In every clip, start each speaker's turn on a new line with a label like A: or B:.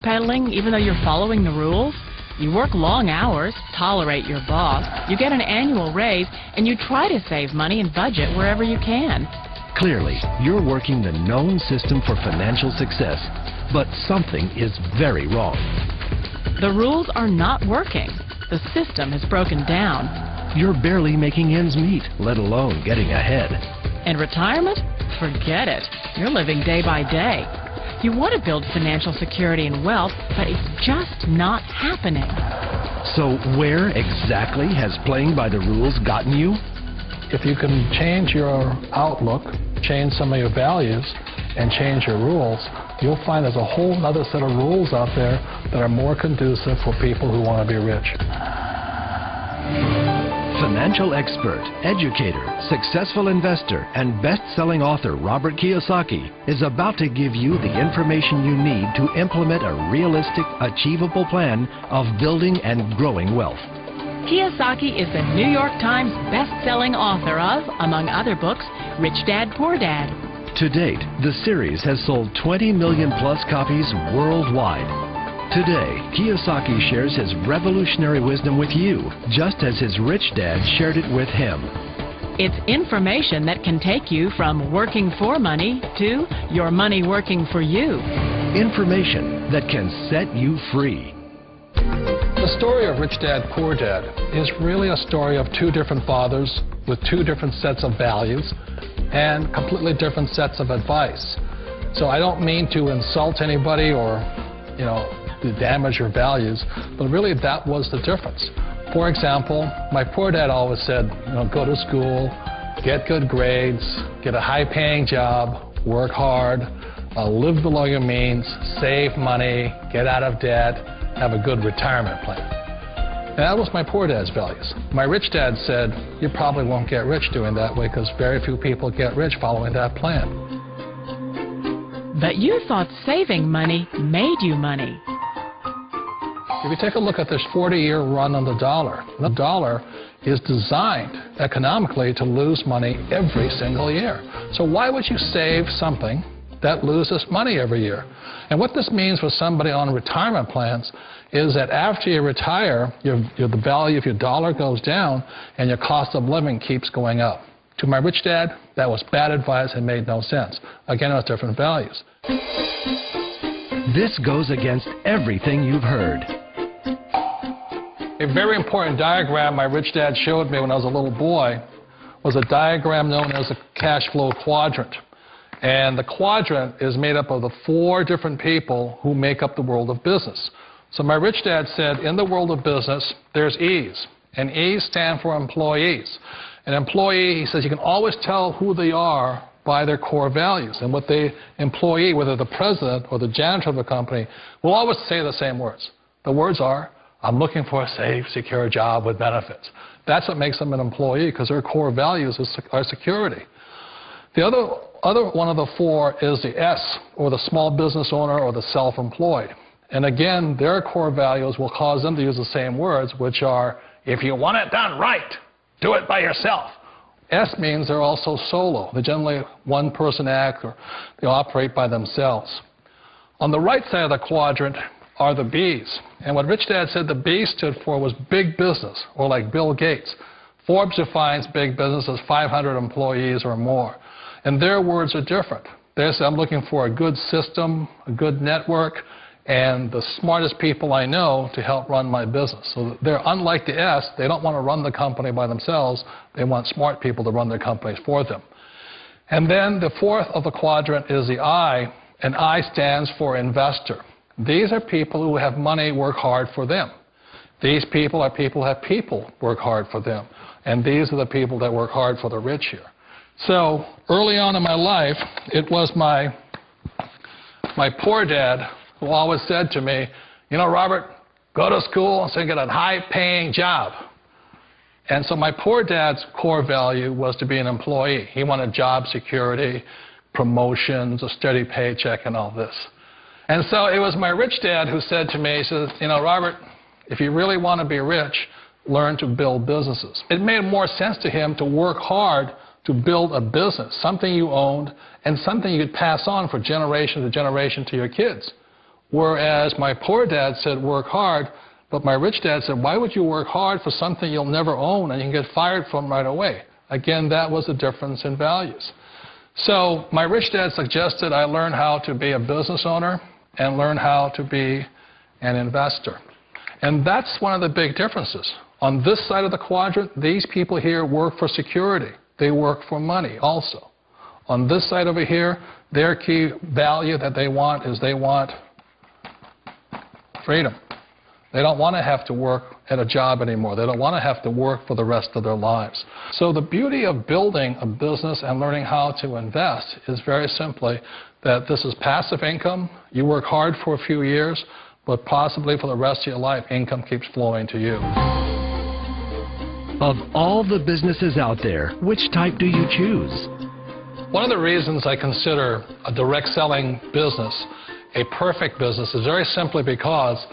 A: Pedaling even though you're following the rules? You work long hours, tolerate your boss, you get an annual raise, and you try to save money and budget wherever you can.
B: Clearly, you're working the known system for financial success, but something is very wrong.
A: The rules are not working. The system has broken down.
B: You're barely making ends meet, let alone getting ahead.
A: And retirement? Forget it. You're living day by day. You want to build financial security and wealth, but it's just not happening.
B: So where exactly has playing by the rules gotten you?
C: If you can change your outlook, change some of your values, and change your rules, you'll find there's a whole other set of rules out there that are more conducive for people who want to be rich.
B: Financial expert, educator, successful investor, and best-selling author Robert Kiyosaki is about to give you the information you need to implement a realistic, achievable plan of building and growing wealth.
A: Kiyosaki is the New York Times best-selling author of, among other books, Rich Dad, Poor Dad.
B: To date, the series has sold 20 million-plus copies worldwide. Today, Kiyosaki shares his revolutionary wisdom with you, just as his rich dad shared it with him.
A: It's information that can take you from working for money to your money working for you.
B: Information that can set you free.
C: The story of Rich Dad, Poor Dad is really a story of two different fathers with two different sets of values and completely different sets of advice. So I don't mean to insult anybody or, to damage your values, but really that was the difference. For example, my poor dad always said, go to school, get good grades, get a high-paying job, work hard, live below your means, save money, get out of debt, have a good retirement plan. And that was my poor dad's values. My rich dad said, you probably won't get rich doing that way because very few people get rich following that plan.
A: But you thought saving money made you money.
C: If you take a look at this 40-year run on the dollar is designed economically to lose money every single year. So why would you save something that loses money every year? And what this means for somebody on retirement plans is that after you retire, the value of your dollar goes down and your cost of living keeps going up. To my rich dad, that was bad advice and made no sense. Again, it was different values.
B: This goes against everything you've heard.
C: A very important diagram my rich dad showed me when I was a little boy was a diagram known as a cash flow quadrant. And the quadrant is made up of the 4 different people who make up the world of business. So my rich dad said, in the world of business, there's E's. And E's stand for employees. An employee, he says, you can always tell who they are by their core values. And what the employee, whether the president or the janitor of the company, will always say the same words. The words are, I'm looking for a safe, secure job with benefits. That's what makes them an employee, because their core values are security. The other one of the 4 is the S, or the small business owner or the self-employed. And again, their core values will cause them to use the same words, which are, if you want it done right, do it by yourself. S means they're also solo. They're generally one-person act, or they operate by themselves. On the right side of the quadrant are the B's. And what Rich Dad said the B stood for was big business, or like Bill Gates. Forbes defines big business as 500 employees or more. And their words are different. They say, I'm looking for a good system, a good network, and the smartest people I know to help run my business. So they're unlike the S. They don't want to run the company by themselves. They want smart people to run their companies for them. And then the 4th of the quadrant is the I, and I stands for investor. These are people who have money work hard for them. These people are people who have people work hard for them. And these are the people that work hard for the rich here. So early on in my life, it was my poor dad who always said to me, Robert, go to school and get a high-paying job. And so my poor dad's core value was to be an employee. He wanted job security, promotions, a steady paycheck, and all this. And so it was my rich dad who said to me, he says, Robert, if you really want to be rich, learn to build businesses. It made more sense to him to work hard to build a business, something you owned and something you could pass on for generation to generation to your kids. Whereas my poor dad said, work hard, but my rich dad said, why would you work hard for something you'll never own and you can get fired from right away? Again, that was a difference in values. So my rich dad suggested I learn how to be a business owner and learn how to be an investor. And that's one of the big differences. On this side of the quadrant, these people here work for security. They work for money also. On this side over here, their key value that they want is they want freedom. They don't want to have to work at a job anymore. They don't want to have to work for the rest of their lives. So the beauty of building a business and learning how to invest is very simply that this is passive income. You work hard for a few years, but possibly for the rest of your life, income keeps flowing to you.
B: Of all the businesses out there, which type do you choose?
C: One of the reasons I consider a direct selling business a perfect business is very simply because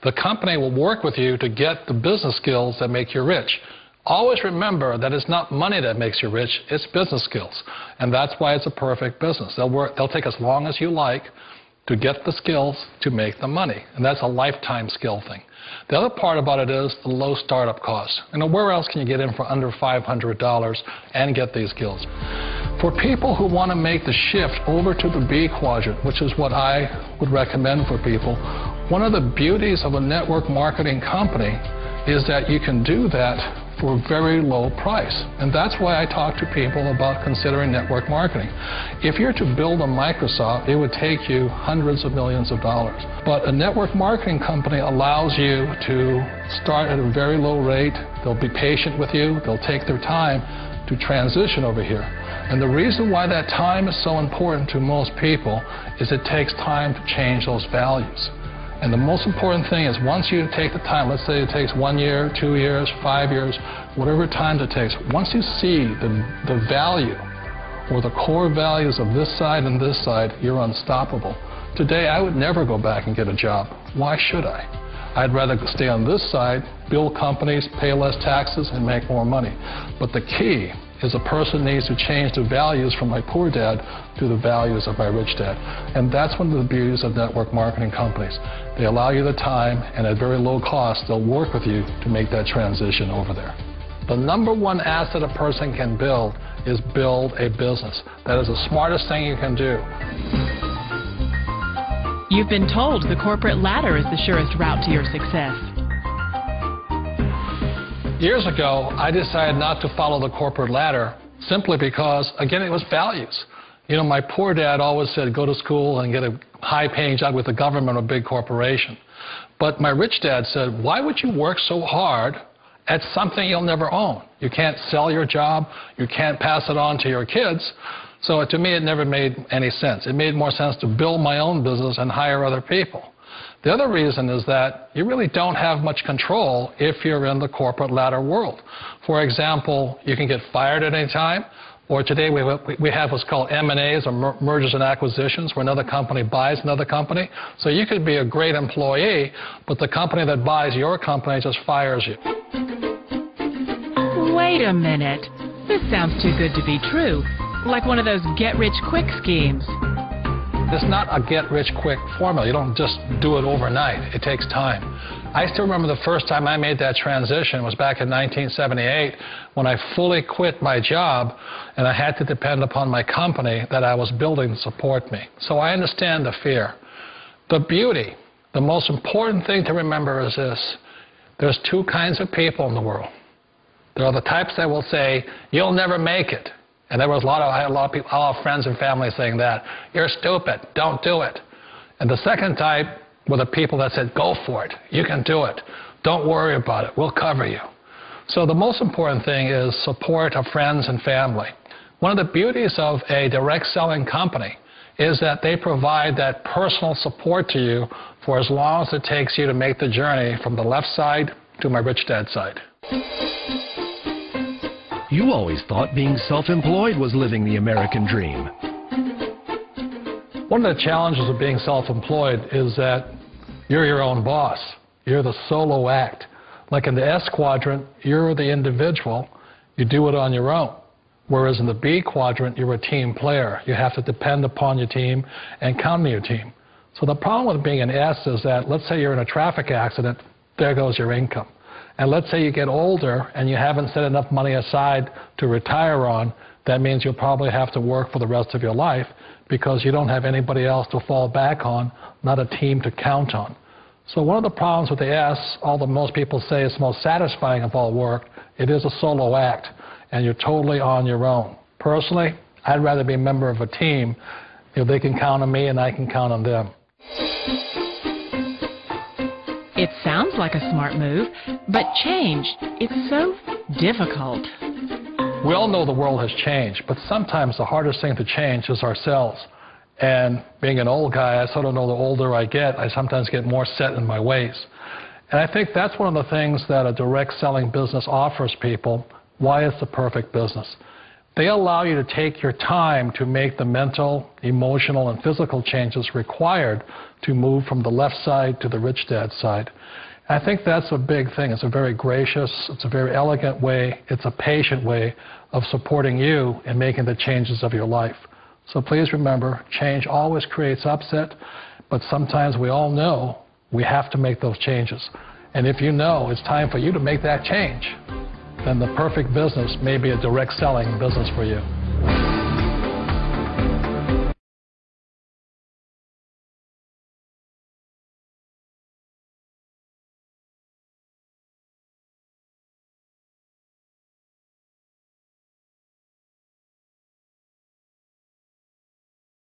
C: the company will work with you to get the business skills that make you rich. Always remember that it's not money that makes you rich, it's business skills. And that's why it's a perfect business. They'll take as long as you like to get the skills to make the money. And that's a lifetime skill thing. The other part about it is the low startup cost. Where else can you get in for under $500 and get these skills? For people who want to make the shift over to the B quadrant, which is what I would recommend for people, one of the beauties of a network marketing company is that you can do that for a very low price. And that's why I talk to people about considering network marketing. If you're to build a Microsoft, it would take you hundreds of millions of dollars. But a network marketing company allows you to start at a very low rate. They'll be patient with you. They'll take their time to transition over here. And the reason why that time is so important to most people is it takes time to change those values. And the most important thing is once you take the time, let's say it takes 1 year, 2 years, 5 years, whatever time it takes, once you see the value or the core values of this side and this side, you're unstoppable. Today, I would never go back and get a job. Why should I? I'd rather stay on this side, build companies, pay less taxes, and make more money. But the key is a person needs to change the values from my poor dad to the values of my rich dad. And that's one of the beauties of network marketing companies. They allow you the time, and at very low cost, they'll work with you to make that transition over there. The number one asset a person can build is build a business. That is the smartest thing you can do.
A: You've been told the corporate ladder is the surest route to your success.
C: Years ago, I decided not to follow the corporate ladder simply because, again, it was values. My poor dad always said, go to school and get a high-paying job with the government or a big corporation. But my rich dad said, why would you work so hard at something you'll never own? You can't sell your job. You can't pass it on to your kids. So to me, it never made any sense. It made more sense to build my own business and hire other people. The other reason is that you really don't have much control if you're in the corporate ladder world. For example, you can get fired at any time, or today we have what's called M&As, or mergers and acquisitions, where another company buys another company. So you could be a great employee, but the company that buys your company just fires you.
A: Wait a minute. This sounds too good to be true. Like one of those get-rich-quick schemes.
C: It's not a get-rich-quick formula. You don't just do it overnight. It takes time. I still remember the first time I made that transition was back in 1978 when I fully quit my job and I had to depend upon my company that I was building to support me. So I understand the fear. The beauty, the most important thing to remember is this. There's two kinds of people in the world. There are the types that will say, you'll never make it. And there was I had a lot of people, a lot of friends and family saying that. You're stupid. Don't do it. And the second type were the people that said, go for it. You can do it. Don't worry about it. We'll cover you. So the most important thing is support of friends and family. One of the beauties of a direct selling company is that they provide that personal support to you for as long as it takes you to make the journey from the left side to my rich dad's side.
B: You always thought being self-employed was living the American dream.
C: One of the challenges of being self-employed is that you're your own boss. You're the solo act. Like in the S quadrant, you're the individual. You do it on your own. Whereas in the B quadrant, you're a team player. You have to depend upon your team and count on your team. So the problem with being an S is that, let's say you're in a traffic accident, there goes your income. And let's say you get older and you haven't set enough money aside to retire on, that means you'll probably have to work for the rest of your life because you don't have anybody else to fall back on, not a team to count on. So one of the problems with the S, although most people say it's the most satisfying of all work, it is a solo act, and you're totally on your own. Personally, I'd rather be a member of a team. They can count on me and I can count on them.
A: It sounds like a smart move, but change, it's so difficult.
C: We all know the world has changed, but sometimes the hardest thing to change is ourselves. And being an old guy, I sort of know the older I get, I sometimes get more set in my ways. And I think that's one of the things that a direct selling business offers people, why it's the perfect business. They allow you to take your time to make the mental, emotional, and physical changes required to move from the left side to the rich dad side. I think that's a big thing. It's a very gracious, it's a very elegant way, it's a patient way of supporting you in making the changes of your life. So please remember, change always creates upset, but sometimes we all know we have to make those changes. And if you know it's time for you to make that change, then the perfect business may be a direct selling business for you.